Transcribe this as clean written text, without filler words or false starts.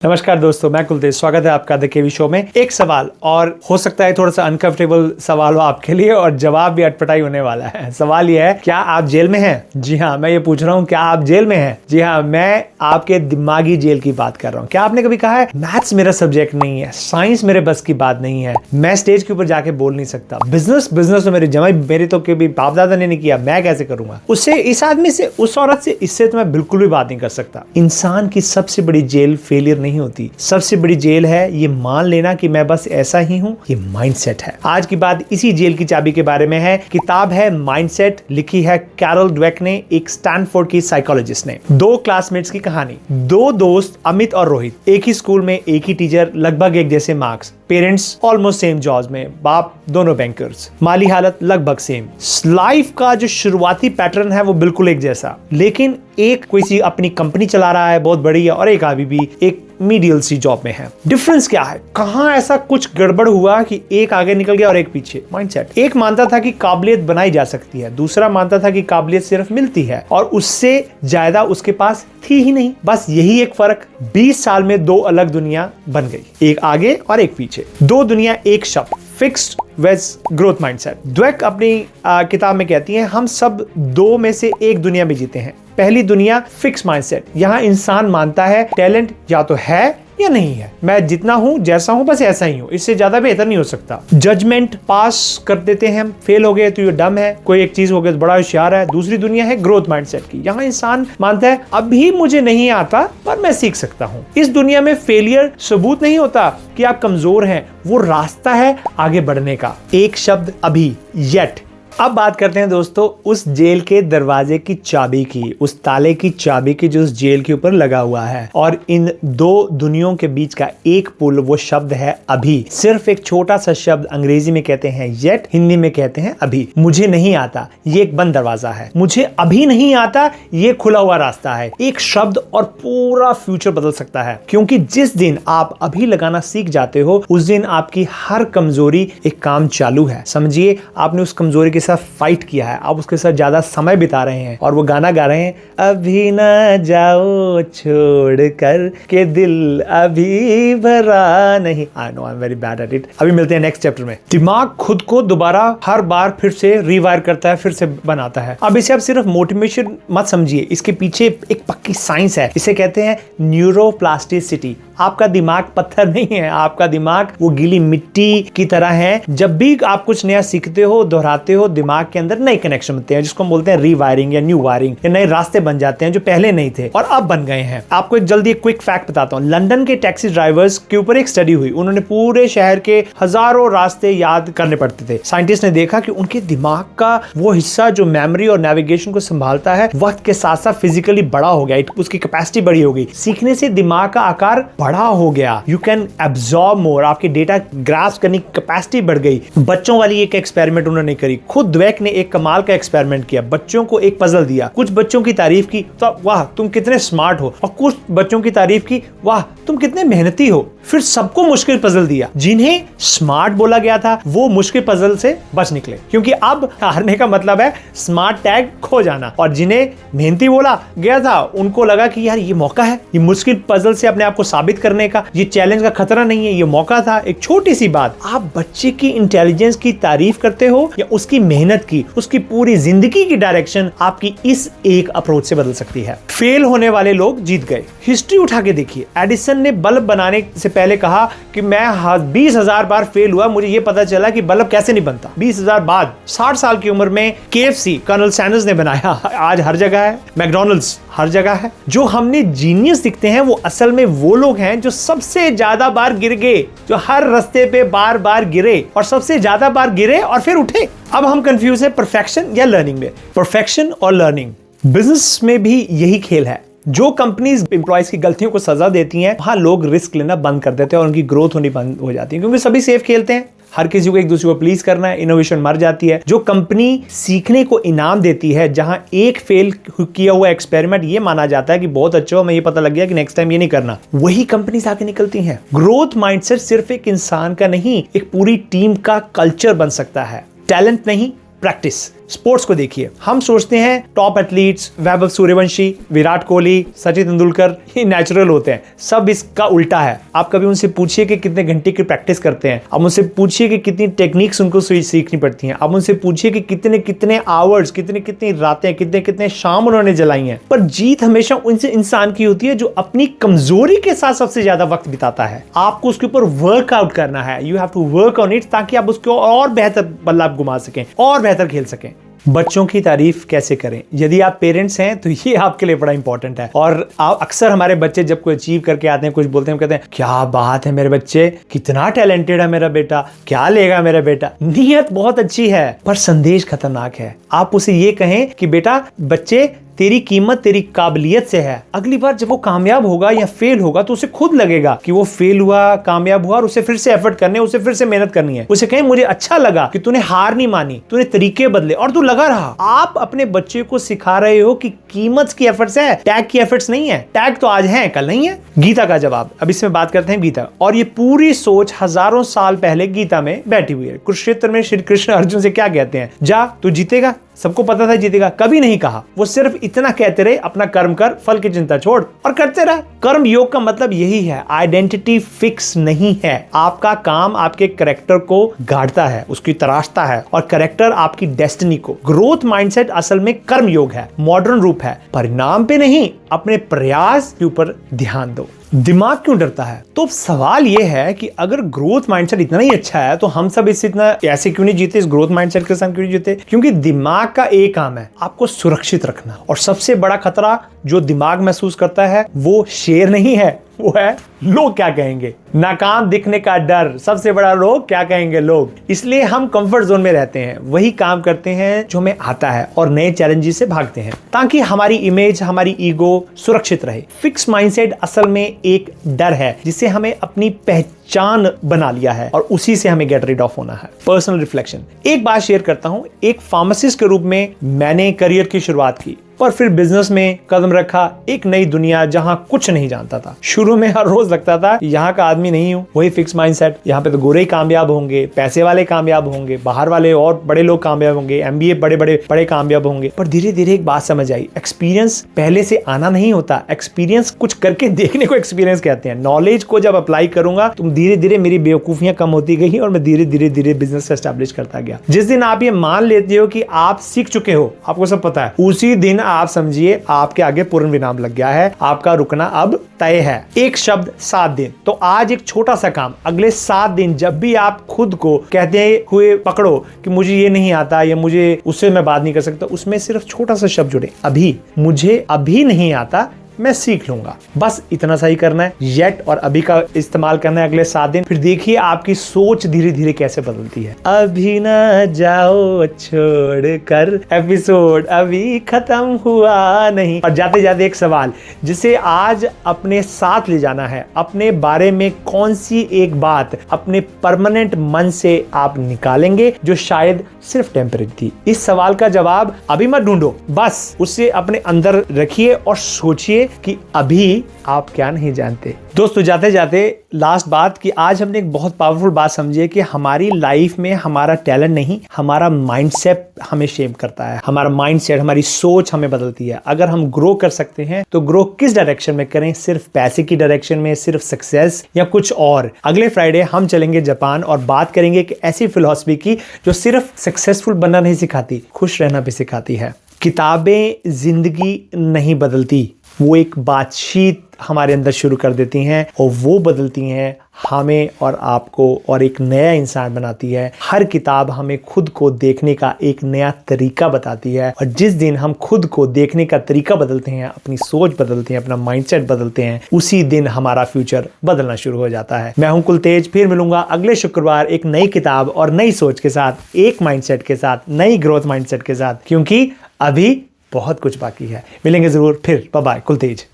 नमस्कार दोस्तों, मैं कुलदीप। स्वागत है आपका द केवी शो में। एक सवाल, और हो सकता है थोड़ा सा अनकंफर्टेबल सवाल हो आपके लिए, और जवाब भी अटपटाई होने वाला है। सवाल यह है, क्या आप जेल में हैं? जी हाँ, मैं ये पूछ रहा हूँ, क्या आप जेल में हैं? जी हाँ, मैं आपके दिमागी जेल की बात कर रहा हूँ। क्या आपने कभी कहा है मैथ्स मेरा सब्जेक्ट नहीं है, साइंस मेरे बस की बात नहीं है, मैं स्टेज के ऊपर जाके बोल नहीं सकता, बिजनेस तो मेरे तो कभी बाप दादा ने नहीं किया, मैं कैसे करूंगा? उससे, इस आदमी से, उस औरत से, इससे तो मैं बिल्कुल भी बात नहीं कर सकता। इंसान की सबसे बड़ी जेल फेलियर नहीं होती, सबसे बड़ी जेल है ये मान लेना कि मैं बस ऐसा ही हूं। ये माइंडसेट है। आज की बात इसी जेल की चाबी के बारे में है। किताब है माइंडसेट, लिखी है कैरल ड्वेक ने, एक स्टैनफोर्ड की साइकोलॉजिस्ट ने। दो क्लासमेट्स की कहानी। दो दोस्त अमित और रोहित, एक ही स्कूल में, एक ही टीचर, लगभग एक जैसे marks, parents almost same jobs में, बाप दोनों बैंकर्स, माली हालत लगभग सेम। लाइफ का जो शुरुआती पैटर्न है वो बिल्कुल एक जैसा, लेकिन एक कोई सी अपनी कंपनी चला रहा है बहुत बड़ी है, और एक अभी भी एक मीडियल सी जॉब में है। डिफरेंस क्या है? कहां ऐसा कुछ गड़बड़ हुआ कि एक आगे निकल गया और एक पीछे? माइंडसेट। एक मानता था कि काबिलियत बनाई जा सकती है, दूसरा मानता था कि काबिलियत सिर्फ मिलती है, और उससे ज्यादा उसके पास थी ही नहीं। बस यही एक फर्क। 20 साल में दो अलग दुनिया बन गई, एक आगे और एक पीछे। दो दुनिया एक शब्द, fixed versus growth mindset. Dweck अपनी किताब में कहती हैं, हम सब दो में से एक दुनिया में जीते हैं। पहली दुनिया फिक्स माइंडसेट। यहां इंसान मानता है टैलेंट या तो है या नहीं है, मैं जितना हूं, जैसा हूं, बस ऐसा ही हूं, इससे ज्यादा बेहतर नहीं हो सकता। जजमेंट पास कर देते हैं हम, फेल हो गए तो ये डम है, कोई एक चीज हो गई तो बड़ा होशियार है। दूसरी दुनिया है ग्रोथ माइंडसेट की। यहाँ इंसान मानता है अभी मुझे नहीं आता पर मैं सीख सकता हूँ। इस दुनिया में फेलियर सबूत नहीं होता कि आप कमजोर हैं, वो रास्ता है आगे बढ़ने का। एक शब्द, अभी, येट। अब बात करते हैं दोस्तों उस जेल के दरवाजे की चाबी की, उस ताले की चाबी की जो उस जेल के ऊपर लगा हुआ है। और इन दो दुनियाओं के बीच का एक पुल, वो शब्द है अभी। सिर्फ एक छोटा सा शब्द, अंग्रेजी में कहते हैं येट, हिंदी में कहते हैं अभी। मुझे नहीं आता, ये एक बंद दरवाजा है। मुझे अभी नहीं आता, ये खुला हुआ रास्ता है। एक शब्द और पूरा फ्यूचर बदल सकता है, क्योंकि जिस दिन आप अभी लगाना सीख जाते हो, उस दिन आपकी हर कमजोरी एक काम चालू है। समझिए, आपने उस कमजोरी के साथ फाइट किया है, आप उसके साथ ज्यादा समय बिता रहे हैं, और वो गाना गा रहे हैं, अभी ना जाओ छोड़ कर के दिल अभी भरा नहीं। I know I am very bad at it. अभी मिलते हैं नेक्स्ट चैप्टर में। दिमाग खुद को दोबारा हर बार फिर से रिवायर करता है, फिर से बनाता है। अब इसे आप सिर्फ मोटिवेशन मत समझिए, इसके पीछे एक पक्की साइंस है। इसे कहते हैं न्यूरोप्लास्टिसिटी। आपका दिमाग पत्थर नहीं है, आपका दिमाग वो गीली मिट्टी की तरह है। जब भी आप कुछ नया सीखते हो, दोहराते हो, दिमाग के अंदर नए कनेक्शन होते हैं, जिसको हम बोलते हैं रीवायरिंग या न्यू वायरिंग, या नए रास्ते बन जाते हैं जो पहले नहीं थे और अब बन गए हैं। आपको एक जल्दी एक क्विक फैक्ट बताता हूं। लंदन के टैक्सी ड्राइवर्स के ऊपर एक स्टडी हुई। उन्होंने पूरे शहर के हजारों रास्ते याद करने पड़ते थे। साइंटिस्ट ने देखा कि उनके दिमाग का वो हिस्सा जो मेमोरी और नेविगेशन को संभालता है, वक्त के साथ साथ फिजिकली बड़ा हो गया, उसकी कैपेसिटी बड़ी हो गई। सीखने से दिमाग का आकार बड़ा हो गया। यू कैन एब्जॉर्ब मोर, आपकी डेटा ग्रास्प करने की कैपेसिटी बढ़ गई। बच्चों वाली एक एक्सपेरिमेंट उन्होंने करी। खुद ड्वेक ने एक कमाल का एक्सपेरिमेंट किया। बच्चों को एक पजल दिया, कुछ बच्चों की तारीफ की, तो वाह तुम कितने स्मार्ट हो, और कुछ बच्चों की तारीफ की, वाह तुम कितने मेहनती हो। फिर सबको मुश्किल पजल दिया। जिन्हें स्मार्ट बोला गया था वो मुश्किल पजल से बच निकले, क्योंकि अब हारने का मतलब है स्मार्ट टैग खो जाना। और जिन्हें मेहनती बोला गया था, उनको लगा कि यार ये मौका है, ये मुश्किल पजल से अपने आप को साबित करने का, ये चैलेंज का खतरा नहीं है, ये मौका था। एक छोटी सी बात, आप बच्चे की इंटेलिजेंस की तारीफ करते हो या उसकी मेहनत की, उसकी पूरी जिंदगी की डायरेक्शन आपकी इस एक अप्रोच से बदल सकती है। फेल होने वाले लोग जीत गए। हिस्ट्री उठा के देखिए, एडिसन ने बल्ब बनाने से पहले कहा कि मैं 20,000 बार फेल हुआ, मुझे ये पता चला कि बल्ब कैसे नहीं बनता। 20,000 बाद 60 साल की उम्र में KFC कर्नल सैंडर्स ने बनाया। आज हर जगह है, मैकडॉनल्ड्स हर जगह है। जो हमने जीनियस दिखते हैं वो असल में वो लोग हैं जो सबसे ज्यादा बार गिर गए, जो हर रास्ते पे बार बार गिरे और सबसे ज्यादा बार गिरे और फिर उठे। अब हम कंफ्यूज है परफेक्शन या लर्निंग में। परफेक्शन और लर्निंग, बिजनेस में भी यही खेल है। जो कंपनीज एम्प्लॉयज की गलतियों को सजा देती हैं, वहां लोग रिस्क लेना बंद कर देते हैं और उनकी ग्रोथ होनी बंद हो जाती है, क्योंकि सभी सेफ खेलते हैं। हर किसी को एक दूसरे को प्लीज करना है, इनोवेशन मर जाती है। जो कंपनी सीखने को इनाम देती है, जहां एक फेल किया हुआ एक्सपेरिमेंट ये माना जाता है कि बहुत अच्छा हो, मैं ये पता लग गया कि नेक्स्ट टाइम ये नहीं करना, वही कंपनीज आगे निकलती हैं। ग्रोथ माइंडसेट सिर्फ एक इंसान का नहीं, एक पूरी टीम का कल्चर बन सकता है। टैलेंट नहीं, प्रैक्टिस। स्पोर्ट्स को देखिए, हम सोचते हैं टॉप एथलीट्स वैभव सूर्यवंशी, विराट कोहली, सचिन तेंदुलकर ये नेचुरल होते हैं। सब इसका उल्टा है। आप कभी उनसे पूछिए कि कितने घंटे की प्रैक्टिस करते हैं, आप उनसे पूछिए कि कितनी टेक्निक्स उनको सीखनी पड़ती हैं, आप उनसे पूछिए कि कितने कितने आवर्स, कितनी कितनी रातें, कितने कितने शाम उन्होंने जलाई हैं। पर जीत हमेशा उनसे इंसान की होती है जो अपनी कमजोरी के साथ सबसे ज्यादा वक्त बिताता है। आपको उसके ऊपर वर्कआउट करना है, you have to work on it, ताकि आप उसको और बेहतर बल्ला घुमा सकें और बेहतर खेल सकें। बच्चों की तारीफ कैसे करें? यदि आप पेरेंट्स हैं तो ये आपके लिए बड़ा इंपॉर्टेंट है। और अक्सर हमारे बच्चे जब कोई अचीव करके आते हैं, कुछ बोलते हैं, कहते हैं क्या बात है मेरे बच्चे, कितना टैलेंटेड है मेरा बेटा, क्या लेगा मेरा बेटा। नियत बहुत अच्छी है पर संदेश खतरनाक है। आप उसे ये कहें कि बेटा बच्चे तेरी कीमत तेरी काबिलियत से है। अगली बार जब वो कामयाब होगा या फेल होगा तो उसे खुद लगेगा कि वो फेल हुआ, कामयाब हुआ, और उसे फिर से एफर्ट करने, उसे फिर से मेहनत करनी है। उसे कहें मुझे अच्छा लगा कि तूने हार नहीं मानी, तूने तरीके बदले और तू लगा रहा। आप अपने बच्चे को सिखा रहे हो कि कीमत की एफर्ट्स है, टैग की एफर्ट्स नहीं है। टैग तो आज है, कल नहीं है। गीता का जवाब, अब इसमें बात करते हैं गीता। और ये पूरी सोच हजारों साल पहले गीता में बैठी हुई है। कुरुक्षेत्र में श्री कृष्ण अर्जुन से क्या कहते हैं? जा तू जीतेगा। सबको पता था जीतेगा, कभी नहीं कहा। वो सिर्फ इतना कहते रहे, अपना कर्म कर, फल की चिंता छोड़, और करते रहे। कर्म योग का मतलब यही है। आइडेंटिटी फिक्स नहीं है। आपका काम आपके कैरेक्टर को गाढ़ता है, उसकी तराशता है, और कैरेक्टर आपकी डेस्टिनी को। ग्रोथ माइंडसेट असल में कर्म योग है, मॉडर्न रूप है। परिणाम पे नहीं, अपने प्रयास के ऊपर ध्यान दो। दिमाग क्यों डरता है? तो सवाल यह है कि अगर ग्रोथ माइंडसेट इतना ही अच्छा है तो हम सब इससे इतना ऐसे क्यों नहीं जीते, इस ग्रोथ माइंडसेट के साथ क्यों नहीं जीते? क्योंकि दिमाग का एक काम है आपको सुरक्षित रखना, और सबसे बड़ा खतरा जो दिमाग महसूस करता है वो शेर नहीं है, वो है लोग क्या कहेंगे। नाकाम दिखने का डर, सबसे बड़ा लोग क्या कहेंगे लोग। इसलिए हम कंफर्ट जोन में रहते हैं, वही काम करते हैं जो हमें आता है, और नए चैलेंजेस से भागते हैं ताकि हमारी इमेज, हमारी ईगो सुरक्षित रहे। फिक्स माइंडसेट असल में एक डर है जिसे हमें अपनी पहचान बना लिया है, और उसी से हमें गेट रिड ऑफ होना है। पर्सनल रिफ्लेक्शन, एक बात शेयर करता हूं। एक फार्मासिस्ट के रूप में मैंने करियर की शुरुआत की, और फिर बिजनेस में कदम रखा। एक नई दुनिया जहां कुछ नहीं जानता था। शुरू में हर रोज लगता था यहाँ का आदमी नहीं हूं। वही फिक्स माइंडसेट, यहाँ पे तो गोरे कामयाब होंगे, पैसे वाले कामयाब होंगे, बाहर वाले और बड़े लोग कामयाब होंगे, एमबीए बड़े कामयाब होंगे। पर धीरे धीरे एक बात समझ आई, एक्सपीरियंस पहले से आना नहीं होता, एक्सपीरियंस कुछ करके देखने को एक्सपीरियंस कहते हैं। नॉलेज को जब अप्लाई करूंगा तो धीरे धीरे मेरी बेवकूफियां कम होती गई, और मैं धीरे धीरे बिजनेस एस्टैब्लिश करता गया। जिस दिन आप ये मान लेते हो कि आप सीख चुके हो, आपको सब पता है, उसी दिन आप समझिए आपके आगे पूर्ण विराम लग गया है। आपका रुकना अब तय है। एक शब्द 7 दिन। तो आज एक छोटा सा काम, अगले 7 दिन जब भी आप खुद को कहते हुए पकड़ो कि मुझे ये नहीं आता या मुझे उससे मैं बात नहीं कर सकता, उसमें सिर्फ छोटा सा शब्द जुड़े, अभी। मुझे अभी नहीं आता, मैं सीख लूंगा। बस इतना सा ही करना है। येट और अभी का इस्तेमाल करना है अगले 7 दिन। फिर देखिए आपकी सोच धीरे धीरे कैसे बदलती है। अभी ना जाओ छोड़ कर, एपिसोड अभी खत्म हुआ नहीं। और जाते जाते एक सवाल जिसे आज अपने साथ ले जाना है, अपने बारे में कौन सी एक बात अपने परमानेंट मन से आप निकालेंगे जो शायद सिर्फ टेम्परेरी थी। इस सवाल का जवाब अभी मत ढूंढो, बस उसे अपने अंदर रखिए और सोचिए कि अभी आप क्या नहीं जानते। दोस्तों जाते जाते लास्ट बात कि आज हमने एक बहुत पावरफुल बात समझी है कि हमारी लाइफ में हमारा टैलेंट नहीं, हमारा माइंडसेट हमें शेप करता है। हमारा माइंडसेट, हमारी सोच हमें बदलती है। अगर हम ग्रो कर सकते हैं तो ग्रो किस डायरेक्शन में करें? सिर्फ पैसे की डायरेक्शन में, सिर्फ सक्सेस, या कुछ और? अगले फ्राइडे हम चलेंगे जापान और बात करेंगे एक ऐसी फिलॉसफी की जो सिर्फ सक्सेसफुल बनना नहीं सिखाती, खुश रहना भी सिखाती है। किताबें जिंदगी नहीं बदलती, वो एक बातचीत हमारे अंदर शुरू कर देती हैं, और वो बदलती हैं हमें और आपको, और एक नया इंसान बनाती है। हर किताब हमें खुद को देखने का एक नया तरीका बताती है, और जिस दिन हम खुद को देखने का तरीका बदलते हैं, अपनी सोच बदलते हैं, अपना माइंडसेट बदलते हैं, उसी दिन हमारा फ्यूचर बदलना शुरू हो जाता है। मैं हूं कुलतेज, फिर मिलूंगा अगले शुक्रवार एक नई किताब और नई सोच के साथ, एक माइंडसेट के साथ, नई ग्रोथ माइंडसेट के साथ, क्योंकि अभी बहुत कुछ बाकी है। मिलेंगे जरूर फिर। Bye bye, कुलतेज।